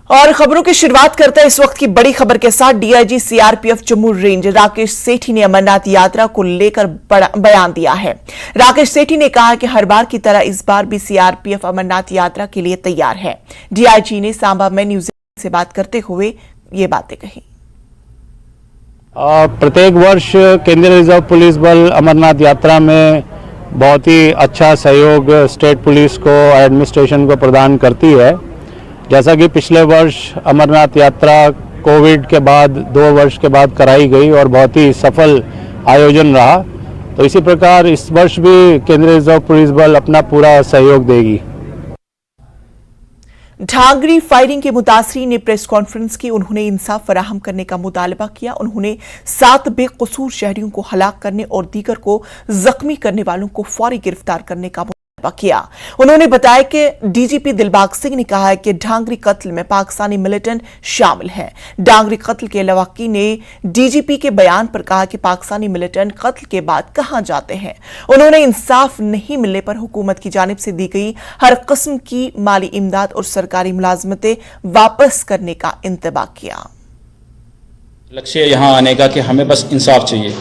और खबरों की शुरुआत करते हैं इस वक्त की बड़ी खबर के साथ। DIG CRPF Jammu range Rakesh Sethi ने अमरनाथ यात्रा को लेकर बयान दिया है। राकेश सेठी ने कहा कि हर बार की तरह इस बार भी सीआरपीएफ अमरनाथ यात्रा के लिए तैयार है। डीआईजी ने सांबा में न्यूज से बात करते हुए ये बातें कही। प्रत्येक वर्ष केंद्रीय रिजर्व पुलिस बल अमरनाथ यात्रा में बहुत ही अच्छा सहयोग स्टेट पुलिस को, एडमिनिस्ट्रेशन को प्रदान करती है। जैसा कि पिछले वर्ष अमरनाथ यात्रा कोविड के बाद 2 वर्ष के बाद कराई गई और बहुत ही सफल आयोजन रहा, तो इसी प्रकार इस वर्ष भी केंद्रीय रिजर्व पुलिस बल अपना पूरा सहयोग देगी। ढांगरी फायरिंग के मुतासरीन ने प्रेस कॉन्फ्रेंस की। उन्होंने इंसाफ फराहम करने का मुतालबा किया। उन्होंने 7 बेकसूर शहरियों को हलाक करने और दीगर को जख्मी करने वालों को फौरी गिरफ्तार करने का मुतालबा किया। उन्होंने बताया कि डीजीपी दिलबाग सिंह ने कहा है कि ढांगरी कत्ल में पाकिस्तानी मिलिटेंट शामिल हैं। ढांगरी कत्ल के लवाकी ने डीजीपी के बयान पर कहा कि पाकिस्तानी मिलिटेंट कत्ल के बाद कहां जाते हैं। उन्होंने इंसाफ नहीं मिलने पर हुकूमत की जानिब से दी गई हर किस्म की माली इमदाद और सरकारी मुलाजमतें वापस करने का इंतबाह किया। लक्ष्य यहां आने का कि हमें बस इंसाफ चाहिए।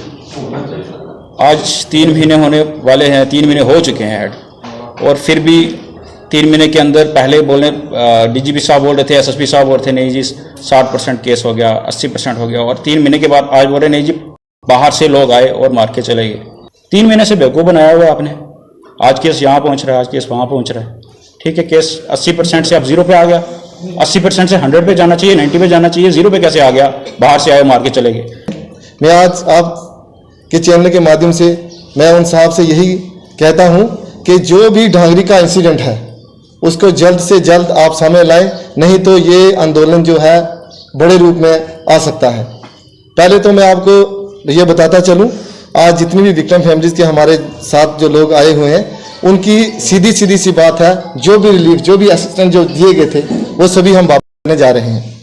आज 3 महीने होने वाले हैं, 3 महीने हो चुके हैं ऐड, और फिर भी 3 महीने के अंदर पहले बोलने डीजीपी साहब बोल रहे थे, एसएसपी साहब बोल रहे थे नहीं जी 60% केस हो गया, 80% हो गया, और 3 महीने के बाद आज बोल रहे नहीं जी बाहर से लोग आए और मार के चले गए। 3 महीने से बेवकूफ़ बनाया हुआ आपने। आज केस यहाँ पहुँच रहा है, आज केस वहाँ पहुँच रहा है। ठीक है, केस 80% से अब 0 पे आ गया। 80% से 100 पे जाना चाहिए, 90 पे जाना चाहिए, 0 पे कैसे आ गया? बाहर से आए मार के चले गए। मैं आज आपके चैनल के माध्यम से मैं उन साहब से यही कहता हूँ कि जो भी ढांगरी का इंसिडेंट है उसको जल्द से जल्द आप सामने लाएं, नहीं तो ये आंदोलन जो है बड़े रूप में आ सकता है। पहले तो मैं आपको ये बताता चलूं, आज जितनी भी विक्टिम फैमिलीज के हमारे साथ जो लोग आए हुए हैं उनकी सीधी सी बात है, जो भी रिलीफ, जो भी असिस्टेंस जो दिए गए थे वो सभी हम वापस करने जा रहे हैं।